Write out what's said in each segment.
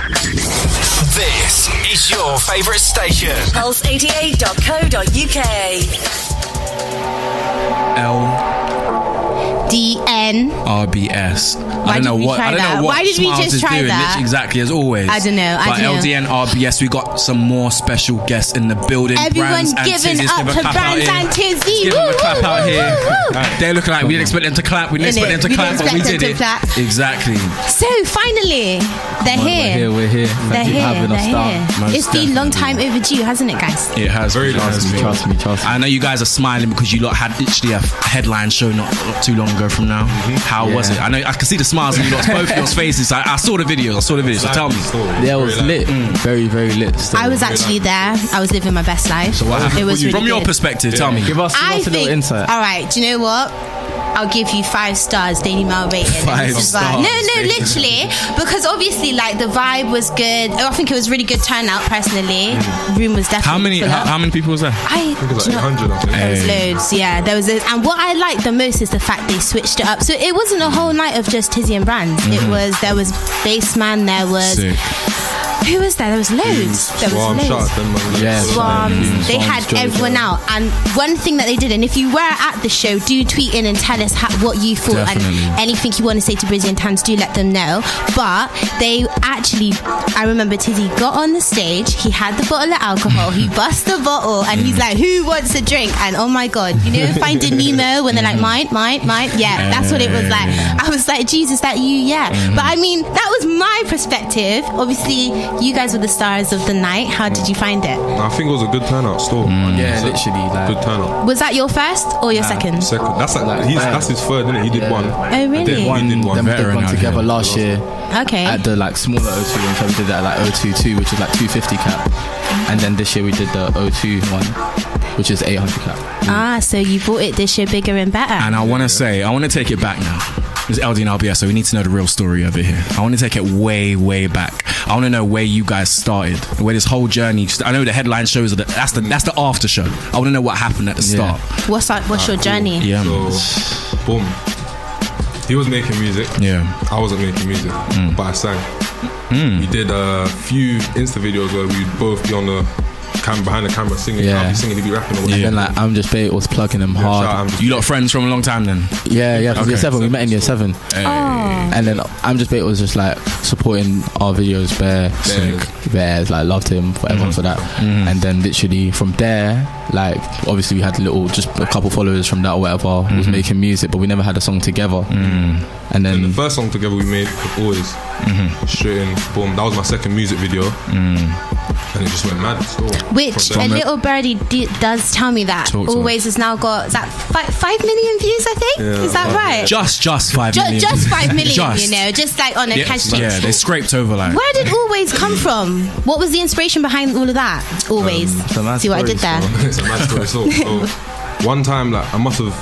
This is your favourite station. Pulse88.co.uk. LDNRBS. I don't know what Why did we just try doing. that? Exactly as always. I don't know. But LDNRBS, we got some more special guests in the building. Everyone giving up to Brandz and Tizzy. Give them a clap out here. They're looking like we didn't expect them to clap. We didn't expect them to clap, but we did it. Exactly. So finally, they're here. We're here. They're here. It's been long time overdue, hasn't it, guys? It has. Very trust me. I know you guys are smiling because you lot had literally a headline show not too long ago from now. How was it? I know I can see the smiles on you lot's both your faces. I saw the videos. So tell me. Yeah, it was lit. Very, very lit. Still. I was actually there. I was living my best life. So what happened? It was really from your good. perspective, tell me. Give us a little insight. All right, do you know what? I'll give you 5 stars, Daily Mail rating. 5 stars. No, literally, because obviously, like, the vibe was good. I think it was really good turnout. Personally, room was definitely how many people was there? I think it was like 800. I think. There was loads. Yeah, there was. And what I liked the most is the fact they switched it up. So it wasn't a whole night of just Tizzy and Brandz. There was Bassman. There was. Sick. Who was there? There was loads. There was loads. Swams. They had everyone out. And one thing that they did, and if you were at the show, do tweet in and tell us what you thought. Definitely. And anything you want to say to Brizzy and Tans, do let them know. But they actually, I remember Tizzy got on the stage, he had the bottle of alcohol, he bust the bottle, and he's like, who wants a drink? And oh my God, you know, Finding Nemo, when they're like, mine. Yeah, that's what it was like. I was like, Jesus, that you? Yeah. But I mean, that was my perspective. Obviously, you guys were the stars of the night. How did you find it? I think it was a good turnout still. Yeah, literally. Like, good turnout. Was that your first or your second? Second. That's his third, isn't it? He did one. Oh, really? He did one. Them did one together last year. Okay. At the like smaller O2 one, so we did that at like O22, which is like 250 cap. And then this year we did the O2 one, which is 800 cap. So you bought it this year bigger and better. And I want to take it back now. It's LDNRBS, so we need to know the real story of it here. I want to take it way, way back. I want to know where you guys started, where this whole journey. I know the headline shows are that's the after show. I want to know what happened at the start. What's your journey? Yeah. So, boom. He was making music. Yeah. I wasn't making music, but I sang. We did a few Insta videos where we'd both be on the behind the camera singing. Yeah. I'll be singing, he'd be rapping. And then like I'm Just Bait was plugging him hard. You lot friends from a long time then? Yeah. Okay. Year 7, we met in year 7. And then I'm Just Bait was just like supporting our videos bare, like loved him forever for that. And then literally from there, like obviously we had just a couple followers from that or whatever, was making music, but we never had a song together. And then the first song together we made was Always. Straight in, boom. That was my second music video. And it just went mad. Which a little birdie does tell me that Always has now got 5 million views, I think. Is that right? Just 5 million. Just 5 million. You know, just like on a cash check. Yeah, they scraped over like. Where did Always come from? What was the inspiration behind all of that? Always. See what I did there? It's a mad story. So one time, like I must have.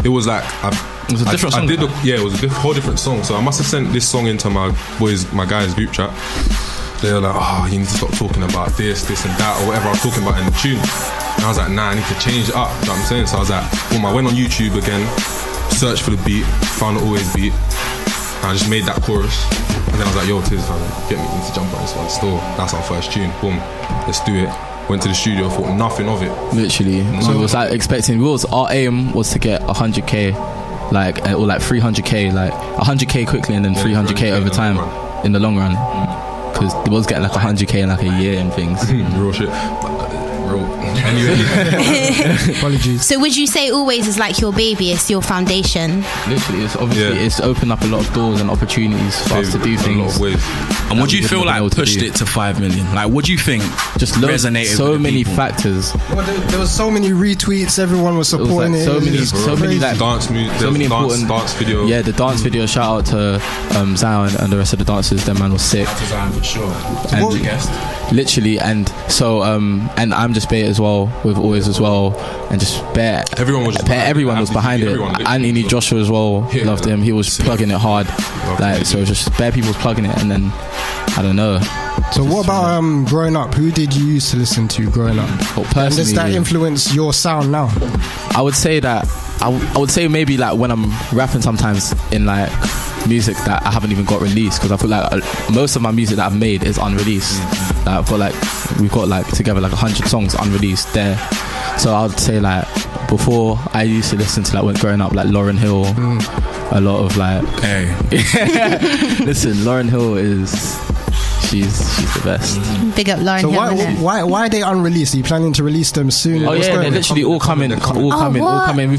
It was like it was a different song. It was a whole different song. So I must have sent this song into my guys' group chat. They were like, oh, you need to stop talking about this and that, or whatever I was talking about in the tune. And I was like, nah, I need to change it up. You know what I'm saying? So I was like, boom, I went on YouTube again, searched for the beat, found the Always beat, and I just made that chorus. And then I was like, yo, Tiz, get me to jump on this one still. That's our first tune. Boom, let's do it. Went to the studio, thought nothing of it. Literally. So it was like expecting, our aim was to get 100k, like, or like 300k, like 100k quickly and then 300k over time in the long run. Because they was getting like 100k in like a year and things. Real shit. Anyway. Apologies. So would you say Always is like your baby? It's your foundation? Literally, it's obviously it's opened up a lot of doors and opportunities for us to do things. A lot of ways. And what do you feel like pushed it to 5 million? Like, what do you think just resonated? So with the many people? Factors. Well, there was so many retweets. Everyone was supporting it. So many like dance music. So many important dance video. Yeah, the dance video. Shout out to Zion and the rest of the dancers. That man was sick. Zion for sure. And literally, and so and I'm Just Bait as well with Always as well, and just everyone was behind it. Anthony Joshua as well, loved him. He was plugging it hard, like so. Just bare people was plugging it, and then I don't know. So what about growing up? Who did you used to listen to growing up? Well, personally, and does that influence your sound now? I would say that I would say maybe like when I'm rapping sometimes in like music that I haven't even got released, because I feel like most of my music that I've made is unreleased. Like we've got like together like 100 songs unreleased there. So I'd say like before I used to listen to like when growing up like Lauryn Hill, a lot of like listen, Lauryn Hill is she's the best. Big up Lauryn So Hill. why are they unreleased? Are you planning to release them soon? Oh What's yeah, going they're on? literally all coming. We've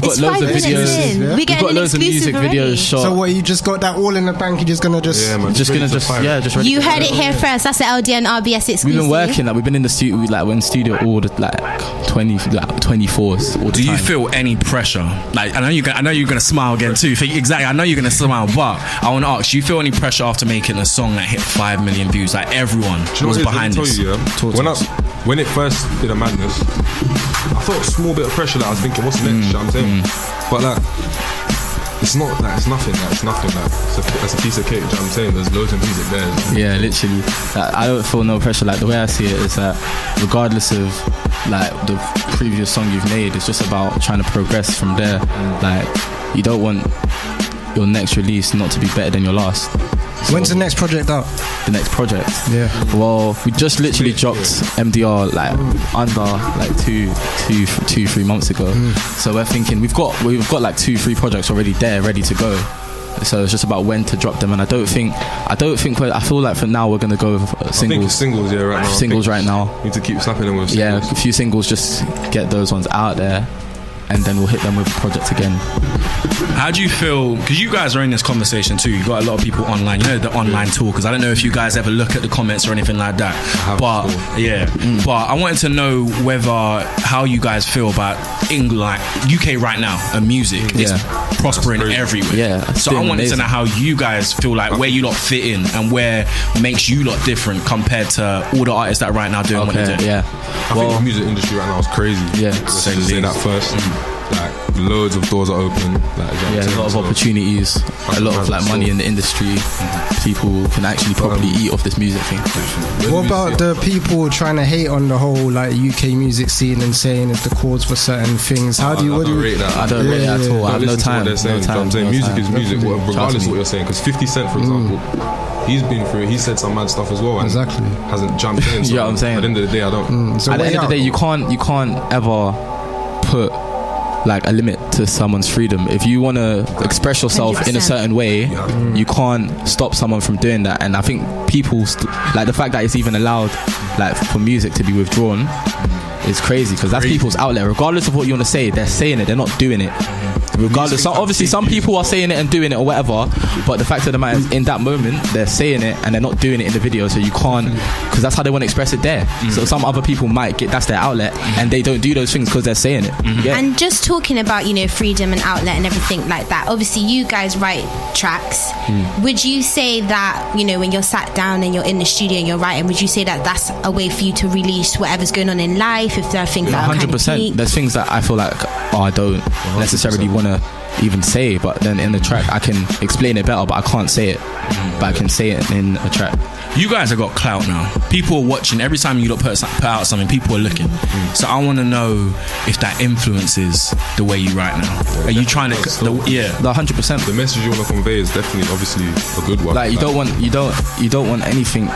got It's loads 5 of minutes videos. in. Yeah. We We've get got an loads of music exclusive already. videos shot. So what, you just got that all in the bank? You're just gonna just Yeah, man. just gonna just ready You to heard go. it here first. That's the LDNRBS exclusive. We've been working, like we've been in the studio, we're in studio all the like 24s all the Do you time. feel any pressure? Like I know you're gonna smile again too. Exactly, I know you're gonna smile, but I want to ask: do you feel any pressure after making a song that hit 5 million views? Like everyone Do you know was what it is? behind Let me this. tell you, when it first did a madness, I felt a small bit of pressure that I was thinking, what's next? You know what I'm saying? But like, it's not like it's nothing. Like, it's nothing. Like it's a piece of cake. You know what I'm saying? There's loads of music there. Yeah, literally. Like, I don't feel no pressure. Like the way I see it is that regardless of like the previous song you've made, it's just about trying to progress from there. Like you don't want your next release not to be better than your last. When's the next project out? The next project. Yeah. Well, we just literally dropped MDR like under like 3 months ago. So we're thinking we've got like 2-3 projects already there, ready to go. So it's just about when to drop them, and I feel like for now we're gonna go with I think it's singles. singles, yeah, right now. Singles right now. Need to keep slapping them with Yeah, singles. a few singles, just get those ones out there, and then we'll hit them with a project again. How do you feel? Because you guys are in this conversation too. You got a lot of people online. You know the online tool. Because I don't know if you guys ever look at the comments or anything like that. But yeah, but I wanted to know how you guys feel about England, like UK right now, and music. It's prospering everywhere. Yeah, it's So I doing wanted to amazing. know how you guys feel like where you lot fit in and where makes you lot different compared to all the artists that are right now doing what they're doing. Yeah. I think the music industry right now is crazy. Yeah. Let's just say that first. Like loads of doors are open. Like, Yeah, a lot of opportunities, a lot of like money in the industry. People can actually probably eat off this music thing. What about the people trying to hate on the whole like UK music scene and saying if the chords for certain things? What do you rate that? I don't rate it at all. I have no time. They're saying. No time. I'm saying music is music, regardless of what you're saying. Because 50 Cent, for example, he's been through it. He said some mad stuff as well. And Exactly. hasn't jumped in. So You know what I'm saying? At the end of the day, I don't. So At the way end of the out. day, you can't ever put like a limit to someone's freedom. If you want to express yourself in a 100%. certain way, you can't stop someone from doing that. And I think people like the fact that it's even allowed like for music to be withdrawn is crazy, because that's people's outlet. Regardless of what you want to say, they're saying it, they're not doing it. Regardless, so obviously some people are saying it and doing it or whatever, but the fact of the matter is in that moment they're saying it and they're not doing it in the video, so you can't, because that's how they want to express it there. So some other people might get that's their outlet and they don't do those things because they're saying it. Yeah. And just talking about, you know, freedom and outlet and everything like that, obviously you guys write tracks. Would you say that, you know, when you're sat down and you're in the studio and you're writing, would you say that that's a way for you to release whatever's going on in life, if there are things that are kind of 100%. peak? There's things that I feel like I don't necessarily want to even say, but then in the track I can explain it better, but I can't say it, but I can say it in a track. You guys have got clout now. People are watching. Every time you lot put out something, people are looking. So I want to know if that influences the way you write now. Are you trying to? The 100%. The message you want to convey is definitely, obviously, a good one. Like you don't want anything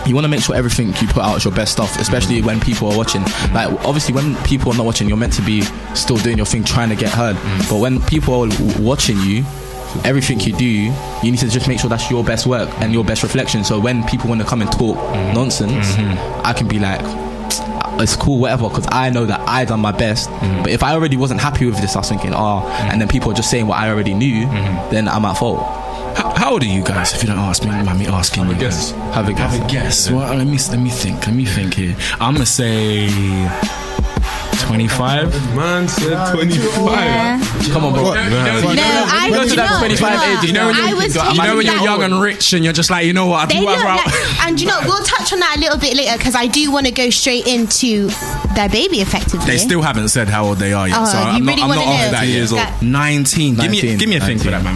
you want to make sure everything you put out is your best stuff, especially when people are watching. Like obviously when people are not watching, you're meant to be still doing your thing, trying to get heard. But when people are watching you, everything you do, you need to just make sure that's your best work and your best reflection. So when people want to come and talk nonsense, I can be like, it's cool, whatever, because I know that I done my best. But if I already wasn't happy with this, I was thinking, and then people are just saying what I already knew, then I'm at fault. How old are you guys? If you don't ask me, mind me asking you. guess. Have a guess. Have a guess. Well, let me think here. I'm gonna say 25. Man said 25. Yeah. Come on, bro. What? No, I go do to that not. 25 age, You know when you're young and rich and you're just like, you know what? I They do look whatever I- like, and you know, we'll touch on that a little bit later because I do want to go straight into their baby effectively. They still haven't said how old they are yet, Oh, so you I'm really not wanna on know? that yet. Years old. That- 19. Give me a thing for that, man.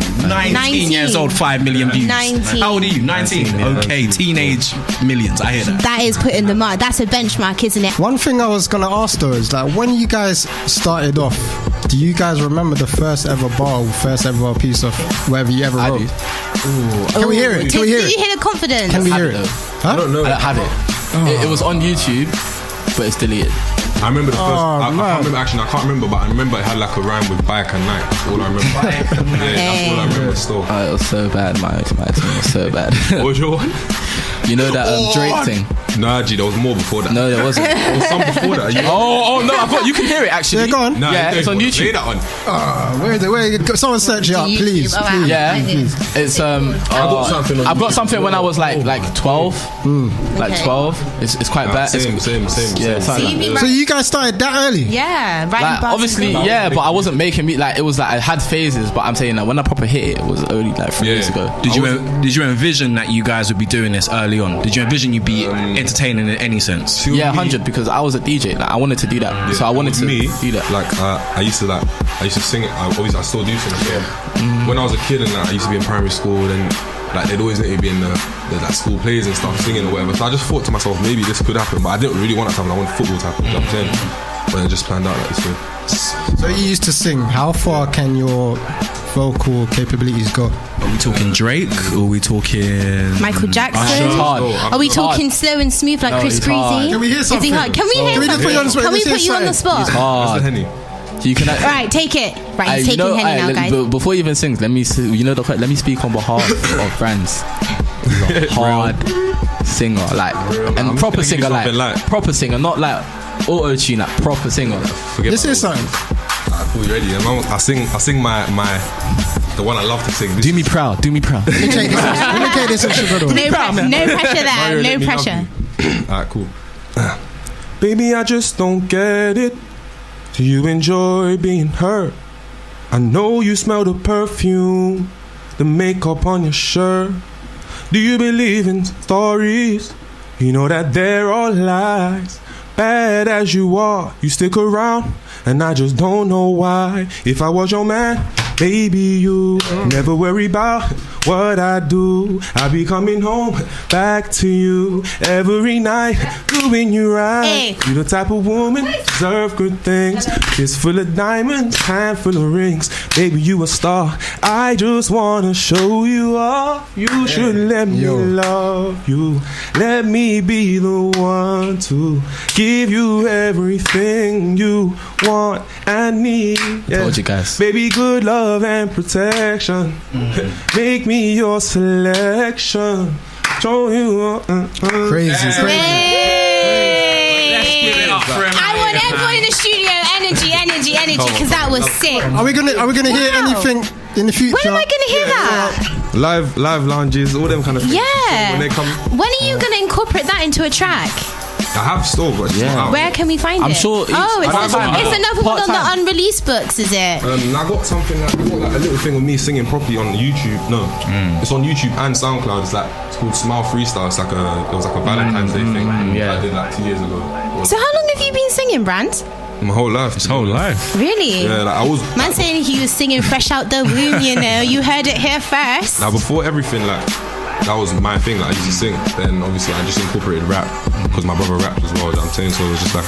19 years old, 5 million views. 19. How old are you? 19. Okay, teenage millions. I hear that. That is putting the mark. That's a benchmark, isn't it? One thing I was gonna ask though is like, like when you guys started off, do you guys remember the first ever bar or first ever piece of whatever you ever wrote? Can we hear it? Can we hear Did you it? hear the confidence? Can we hear it? I don't know. I don't have it. It was on YouTube, but it's deleted. I remember the first. I man. can't remember actually. I can't remember, but I remember it had like a rhyme with bike and night. That's all I remember. That's all I remember. Still. It was so bad. My team was so bad. What was your one? You know that Drake thing? Nah, G, there was more before that. No, there wasn't. There was some before that. Oh no! I've got. You can hear it actually. Yeah, go on. Nah, Yeah, it's on Play YouTube. that one. Where is it? Where is it? Someone search it up, YouTube. please. Oh, wow. please. Yeah, it's got something on I've got YouTube. something when I was like 12, like Okay. 12. It's quite bad. Same. Yeah, something like that. So you guys started that early? Yeah, right. Like, obviously, yeah, but I wasn't making me like it was like I had phases, but I'm saying that when I proper hit it was only like 3 years ago. Did you envision that you guys would be doing this early on? Did you envision you'd be entertaining in any sense? Yeah, 100 because I was a DJ. Like I wanted to do that, so I wanted to do that. Like I used to sing it. I still do sing it. When I was a kid and I used to be in primary school, then like they'd always let me be in the like school plays and stuff, singing or whatever. So I just thought to myself, maybe this could happen, but I didn't really want it to happen. I wanted football to happen. You know what I'm saying? But it just planned out like this way. So you used to sing. How far can your vocal capabilities go? Are we talking Drake? Or are we talking Michael Jackson. It's hard. Are we talking slow and smooth like No, Chris it's hard. Breezy? Can we hear Is he something? hard? Can we hear Can we just put you on the spot? Can we Let's put hear you on the something. spot? That's Hard. the Henny. You can. Right, take it. Right, he's you taking know, Henny now, guys. before he even sings, let me speak on behalf of Brandz. He's a hard singer, like and I'm proper gonna give you singer, something like like- proper singer, not like auto tune, like proper singer. Forget This about is all something. that. You ready? I sing my the one I love to sing. This Do me proud, do me proud. Let me take this in Chicago. No pressure there. Mario, let No me love pressure. you. Alright, cool. Baby, I just don't get it. Do you enjoy being hurt? I know you smell the perfume, the makeup on your shirt. Do you believe in stories? You know that they're all lies. Bad as you are, you stick around, and I just don't know why. If I was your man, baby, you never worry about what I do. I'll be coming home back to you every night, doing you right. Hey. You the type of woman deserve good things. Fist full of diamonds, hand full of rings. Baby, you a star. I just wanna show you off. You should let me love you. Let me be the one to give you everything you want and need. Yeah. Told you guys. Baby, good love and protection. Make me your selection. Show you. Crazy. Hey! I want everyone in the studio energy, because that was sick. Are we gonna hear Wow. anything in the future? When am I going to hear that? Live lounges, all them kind of things. Yeah. When they come, When are you going to incorporate that into a track? I have still, but it's not out. Where can we find it? I'm sure each- Oh, it's, part-time. it's another one on the Part-time. unreleased books, is it? I got something like, a little thing with me singing properly on YouTube. No, it's on YouTube and SoundCloud. It's called Smile Freestyle. It was like a Valentine's Day thing. yeah. I did like 2 years ago. So how long have you been singing, Brandz? My whole life. His whole life? Really? Yeah, like I was. Man saying he was singing fresh out the womb, you know. You heard it here first. Now before everything, like that was my thing. Like, I used to sing. Then obviously I just incorporated rap because my brother rapped as well. You know what I'm saying, so it was just like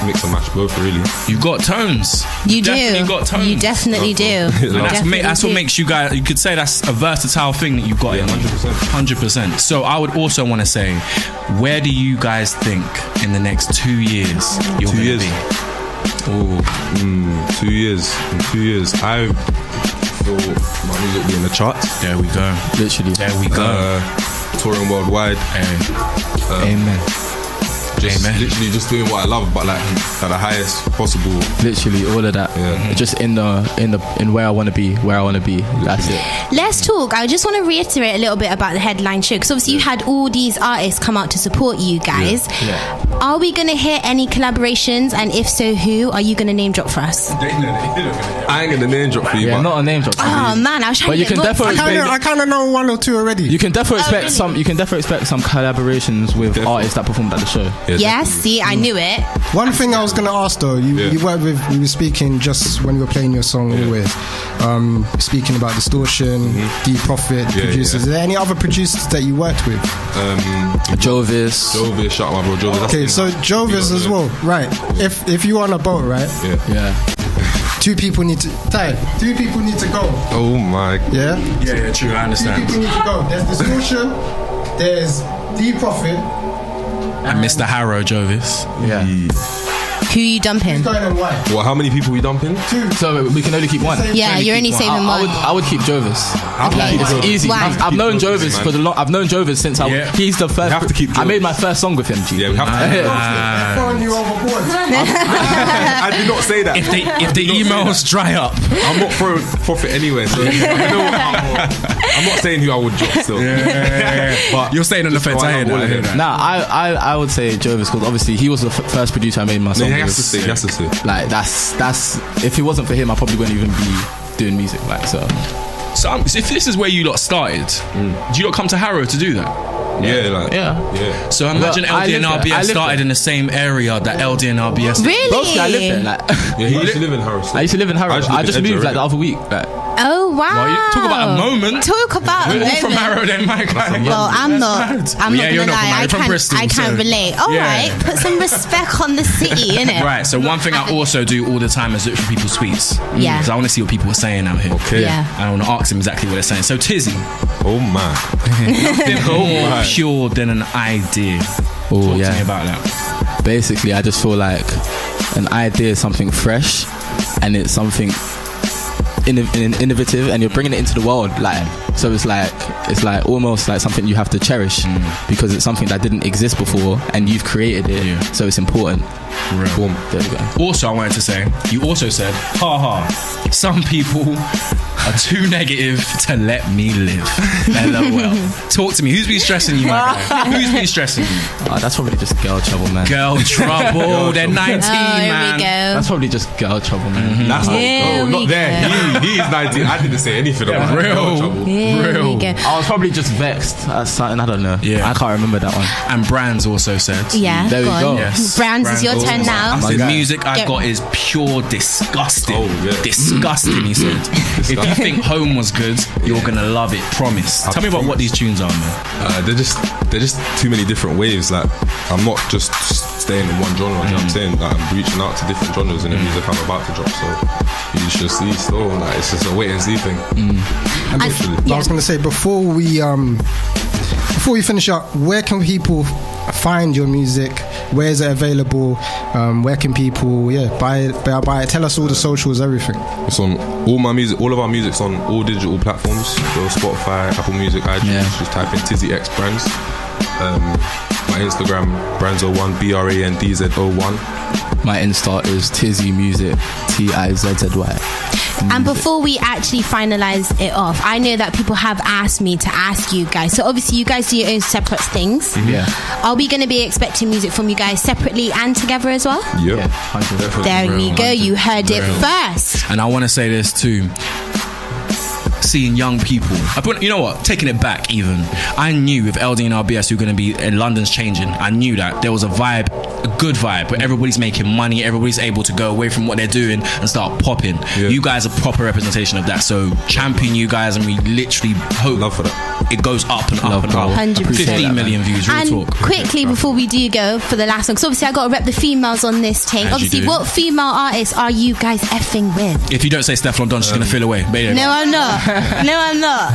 mix and match both really. You got tones. You definitely do. got tones. You definitely do. And Definitely that's what do. makes you guys. You could say that's a versatile thing that you've got. Yeah, in 100%. 100%. So I would also want to say, where do you guys think in the next 2 years you're 2 going years. to be? Oh, 2 years. In 2 years, I feel my music will be in the charts. There we go. Literally. There we go. Touring worldwide. Hey. Amen. Amen. Literally just doing what I love, but like at the highest possible. Literally all of that. Yeah. Just in where I want to be. That's it. Let's talk. I just want to reiterate a little bit about the headline show, because obviously you had all these artists come out to support you guys. Yeah. Are we going to hear any collaborations? And if so, who are you going to name drop for us? I ain't gonna name drop for you, Yeah, but not a name drop. Oh man, I was trying But to you get can booked. definitely I kind of know one or two already. You can definitely expect really? some. You can definitely expect some collaborations with Definitely. artists that performed at the show. yeah, Yes, see, I knew it. One thing I was going to ask though, you worked with, we were speaking just when we were playing your song always, speaking about Distortion, D Profit, producers. Is there any other producers that you worked with? Jovis, shout out my bro Jovis. Okay, so Jovis as well, right? If you're on a boat, right? yeah. Two people need to go. Oh my. Yeah, true. I two understand. people need to go. There's Distortion, there's D Profit, And Mr. Harrow Jovis. Yeah. Who you dumping? going and why? Well, how many people we dumping? Two. So we can only keep one. Yeah, you're only saving one. I would keep Jovis. Okay. It's easy. Why? I've known Keep Jovis Jovis, for the long. I've known Jovis since he's the first. We have to keep I made Jovis. my first song with him. G. Yeah, we have to. They're throwing you overboard. I did not say that. If the emails dry up, I'm not pro profit anyway, so I'm not saying who I would drop still. But you're staying on the fence. I hear that. Nah, I would say Jovis because obviously he was the first producer I made my song He has with. to say. Like that's if it wasn't for him, I probably wouldn't even be doing music. Like so. So if this is where you lot started, do you lot come to Harrow to do that? Yeah. So imagine Well, I lived there. I LDNRBS lived started there. in the same area that LDNRBS did. Really? Mostly I lived there. Like, Yeah, he used to live in Harrow. I used to live in Harrow. I just moved like the other week. Like, Oh wow! Well, you talk about a moment. Talk about We're a all moment. from Harrow then, my guy. Well, I'm not. I'm Yeah, not you're gonna not from lie. Harrow, you're from Bristol, I can't so- relate. All Yeah. right, put some respect on the city, innit? Right, so one thing I also do all the time is look for people's tweets. Yeah. Because I want to see what people are saying out here. Okay. Yeah. I want to ask them exactly what they're saying. So Tizzy, Oh my. nothing more pure than an idea. oh Talk to me yeah. about that. Basically, I just feel like an idea is something fresh, and it's something innovative, and you're bringing it into the world. Like, so it's like almost like something you have to cherish because it's something that didn't exist before, and you've created it. Yeah. So it's important. Boom. There we go. Also, I wanted to say, you also said, some people are too negative to let me live. LOL. Talk to me. Who's been stressing you, my guy? Who's been stressing you? That's probably just girl trouble, man. Girl trouble. They're 19, Oh, here man. we go. That's probably just girl trouble, man. That's not. Here Oh, we not there. go. He is 19. I didn't say anything about real. trouble. Here we go. I was probably just vexed at something. I don't know. Yeah. I can't remember that one. And Brandz also said. Yeah, There we on. go. Yes. Brandz, it's your Brandz turn also now. said, guy. music I've Get- got is pure disgusting. Oh, yeah. Disgusting, he said. If you think Home was good, you're gonna love it. Promise. Tell me about what these tunes are, man. They're just too many different waves. Like, I'm not just staying in one genre. You know what I'm saying? Like, I'm reaching out to different genres in the music I'm about to drop. So you should see. Still, like, it's just a wait and see thing. I was going to say before we finish up, where can people find your music? Where is it available? Where can people buy it? Tell us all the socials, everything. It's on all my music. All of our music's on all digital platforms. So Spotify, Apple Music, iTunes. Yeah. Just type in Tizzy X Brandz. My Instagram, Brandz01, BRANDZ01. My Insta is Tizzy Music, TIZZY. And before we actually finalize it off, I know that people have asked me to ask you guys. So obviously you guys do your own separate things. Yeah. Are we going to be expecting music from you guys separately and together as well? Yeah. 100%. There we go. You heard it first. And I want to say this too. Seeing young people, you know what? Taking it back, even I knew with LDNRBS who were going to be in London's changing. I knew that there was a vibe, a good vibe, where everybody's making money, everybody's able to go away from what they're doing and start popping. Yeah. You guys are proper representation of that. So champion you guys, and we literally hope Love for that. it goes up and up and bro. up. 100%. 15 million views. Real And talk. quickly before we do go for the last one, because obviously I got to rep the females on this thing. As you Obviously, do. what female artists are you guys effing with? If you don't say Steph London, she's gonna feel away. But yeah, No, I'm not. No, I'm not.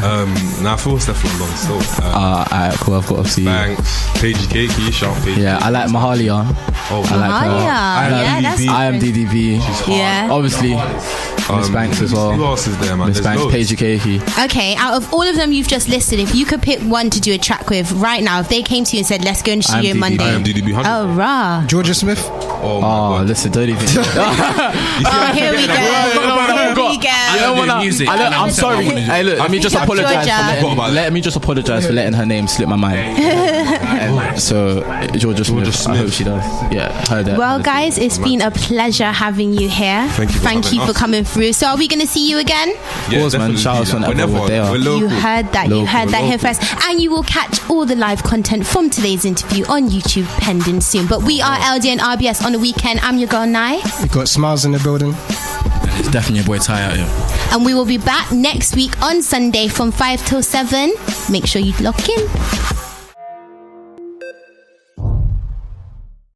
Nah, I feel Steph London still. Alright, cool. I've got to see. Banks, Paigey Cakey, shout Paigey. Yeah, I like Mahalia. Oh, I like her. Yeah, that's I am DDB. Yeah. Obviously, Miss Banks as well. Who else is there, man? Miss There's Banks, loads. Paigey Cakey. Okay, out of all of them you've just listed, if you could pick one to do a track with right now, if they came to you and said, let's go in the studio DDB. Monday. I am DDB 100. Oh, rah. Georgia Smith. Oh my Oh, god. listen, don't even. Oh, here we go. Here we go. music. I'm sorry. Hey, look, let me just apologize. Let me just apologize for letting her name slip my mind. So Georgia Smith. I hope she does. Yeah, heard that. Well, guys, it's been a pleasure having you here. Thank you for coming through. So, are we going to see you again? Yeah, of course, man. Shout out whenever they are. You heard that. You heard that here first, and you will catch all the live content from today's interview on YouTube pending soon. But we are LDNRBS on the weekend. I'm your girl Nye. We got Smiles in the building. It's definitely your boy Ty out here. And we will be back next week on Sunday from 5 till 7. Make sure you lock in.